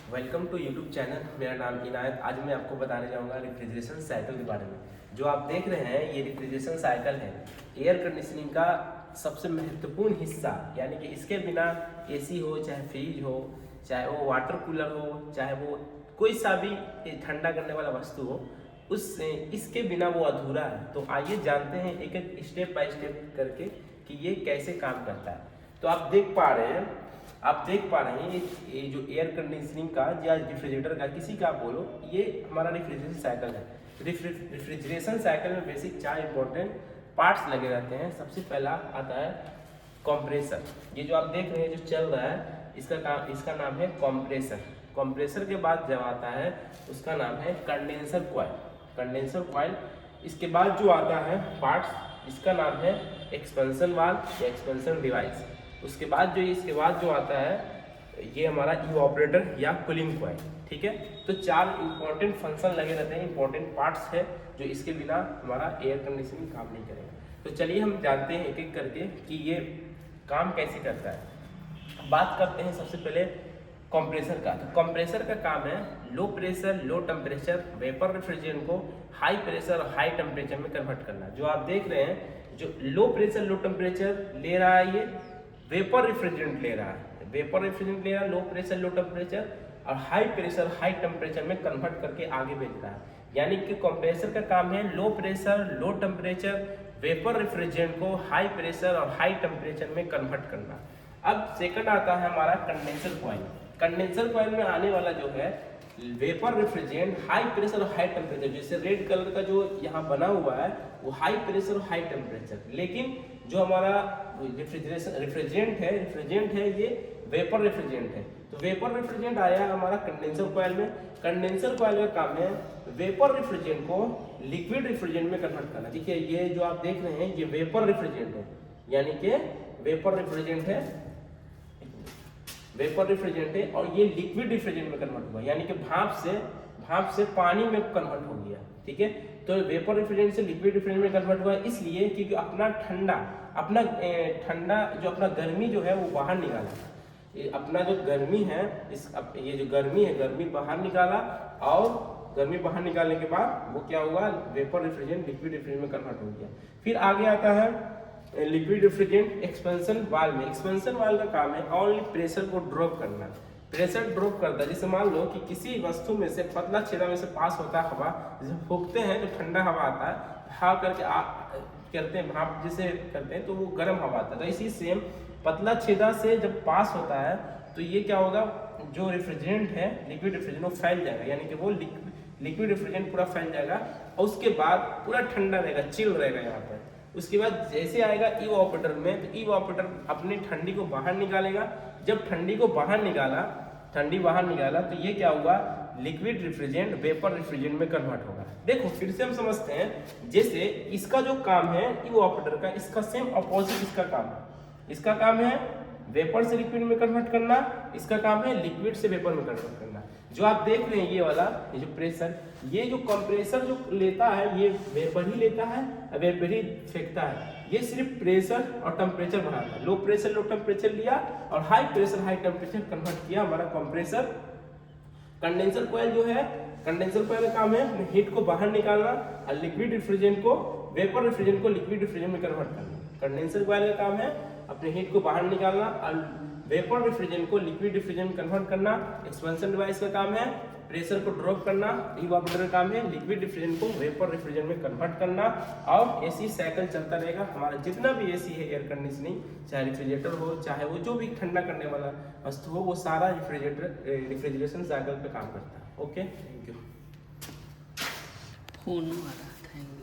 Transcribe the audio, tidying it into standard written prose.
Welcome to YouTube channel. मेरा नाम इनायत। आज मैं आपको बताने जाऊंगा रेफ्रिजरेशन साइकिल के बारे में। जो आप देख रहे हैं ये रेफ्रिजरेशन साइकिल है एयर कंडीशनिंग का सबसे महत्वपूर्ण हिस्सा। यानी कि इसके बिना एसी हो, चाहे फ्रिज हो, चाहे वो वाटर कूलर हो, चाहे वो कोई सा भी ठंडा करने वाला वस्तु हो, उससे इसके बिना वो अधूरा है। तो आइए जानते हैं एक एक स्टेप बाय स्टेप करके कि ये कैसे काम करता है। तो आप देख पा रहे हैं ये जो एयर कंडीशनिंग का या रेफ्रिजरेटर का, किसी का आप बोलो, ये हमारा रेफ्रिजरेशन साइकिल है। रेफ्रिजरेशन साइकिल में बेसिक 4 इंपॉर्टेंट पार्ट्स लगे रहते हैं। सबसे पहला आता है कंप्रेसर। ये जो आप देख रहे हैं जो चल रहा है, इसका नाम है कंप्रेसर। कंप्रेसर के बाद जब आता है उसका नाम है कंडेंसर कॉइल। इसके बाद जो आता है पार्ट्स, इसका नाम है एक्सपेंशन वाल्व या एक्सपेंशन डिवाइस। उसके बाद जो आता है ये हमारा इवापोरेटर या कूलिंग कॉइल। ठीक है, तो 4 इंपॉर्टेंट फंक्शन लगे रहते हैं, इंपॉर्टेंट पार्ट्स है जो इसके बिना हमारा एयर कंडीशनिंग काम नहीं करेगा। तो चलिए हम जानते हैं एक एक करके कि ये काम कैसे करता है। बात करते हैं सबसे पहले कंप्रेसर का। तो कंप्रेसर का काम है low pressure low temperature vapour refrigerant को हाई प्रेशर और हाई टेम्परेचर में कन्वर्ट करना। जो आप देख रहे हैं जो लो प्रेशर लो टेम्परेचर ले रहा है, ये वेपर रेफ्रिजरेंट ले रहा है, लो प्रेशर लो टेम्परेचर और हाई प्रेशर हाई टेम्परेचर में कन्वर्ट करके आगे भेज रहा है। यानी कि कंप्रेसर का काम है low pressure low temperature vapour refrigerant को हाई प्रेशर और हाई टेम्परेचर में कन्वर्ट करना। अब सेकंड आता है हमारा कंडेंसर कॉइल। कंडेंसर कॉइल में आने वाला जो है वेपर रेफ्रिजरेंट हाई प्रेशर और हाई टेम्परेचर, जैसे रेड कलर का जो यहाँ बना हुआ है वो हाई प्रेशर और हाई टेम्परेचर, लेकिन जो हमारा रेफ्रिजरेंट है ये वेपर रेफ्रिजरेंट है। तो वेपर रेफ्रिजरेंट आया हमारा कंडेंसर कॉइल में। कंडेंसर कॉइल का काम है वेपर रेफ्रिजरेंट को लिक्विड रेफ्रिजरेंट में कन्वर्ट करना। ठीक है, ये जो आप देख रहे हैं ये वेपर रेफ्रिजरेंट है, यानी कि वेपर रेफ्रिजरेंट है और ये लिक्विड रेफ्रिजरेंट में कन्वर्ट हुआ, यानी कि भाप से पानी में कन्वर्ट हो गया। ठीक है, तो वेपर रेफ्रिजरेंट से लिक्विड रेफ्रिजरेंट में कन्वर्ट हुआ इसलिए क्योंकि अपना ठंडा जो अपना गर्मी जो है वो बाहर निकाला। अपना जो गर्मी है ये जो गर्मी बाहर निकाला, और गर्मी बाहर निकालने के बाद वो क्या हुआ, वेपर रेफ्रिजरेंट लिक्विड रेफ्रिजरेंट में कन्वर्ट हो गया। फिर आगे आता है लिक्विड रेफ्रिजरेंट एक्सपेंशन वाल्व में। एक्सपेंशन वाल्व का काम है ओनली प्रेशर को ड्रॉप करना। प्रेशर ड्रॉप करता है, जैसे मान लो कि किसी वस्तु में से पतला छेदा में से पास होता है हवा, जैसे फूंकते हैं तो ठंडा हवा आता है, भाप जैसे करते हैं तो वो गर्म हवा आता है। तो इसी सेम पतला छेदा से जब पास होता है तो ये क्या होगा, जो रेफ्रिजरेंट है लिक्विड रेफ्रिजरेंट वो फैल जाएगा, यानी कि वो लिक्विड रेफ्रिजरेंट पूरा फैल जाएगा और उसके बाद पूरा ठंडा रहेगा, चिल रहेगा यहाँ पर। उसके बाद जैसे आएगा इवापोरेटर में, तो इवापोरेटर अपनी ठंडी को बाहर निकालेगा। जब ठंडी बाहर निकाला तो ये क्या हुआ, लिक्विड रेफ्रिजरेंट वेपर रेफ्रिजरेंट में कन्वर्ट होगा। देखो फिर से हम समझते हैं, जैसे इसका जो काम है इवापोरेटर का, इसका सेम अपोजिट इसका काम है वेपर से लिक्विड में कन्वर्ट करना, इसका काम है लिक्विड से वेपर में कन्वर्ट करना। जो आप देख रहे हैं ये वाला, ये जो प्रेशर, ये जो कंप्रेसर जो लेता है ये वेपर ही लेता है, वेपर ही फेंकता है। ये सिर्फ प्रेशर और टेम्परेचर बढ़ाता है। लो प्रेशर लो टेम्परेचर लिया और high pressure high temperature convert किया हमारा कंप्रेसर। कंडेंसर कॉइल जो है, कंडेंसर कॉइल का काम है हीट को बाहर निकालना और लिक्विड रेफ्रिजरेंट को वेपर रेफ्रिजरेंट को लिक्विड रेफ्रिजरेंट में कन्वर्ट करना। कंडेंसर कॉइल का काम है अपने हीट को बाहर निकालना और वेपर रेफ्रिजरेंट को लिक्विड रेफ्रिजरेंट में कन्वर्ट करना। एक्सपेंशन डिवाइस का काम है प्रेशर को ड्रॉप करना। इवापोरेटर का काम है लिक्विड रेफ्रिजरेंट को वेपर रेफ्रिजरेंट में कन्वर्ट करना। और एसी साइकिल चलता रहेगा। हमारा जितना भी एसी है एयर कंडीशनिंग, चाहे रेफ्रिजरेटर हो, चाहे वो जो भी ठंडा करने वाला वस्तु हो, वो सारा रेफ्रिजरेशन साइकिल पे काम करता है। Okay, thank you. फोन आ रहा, थैंक यू।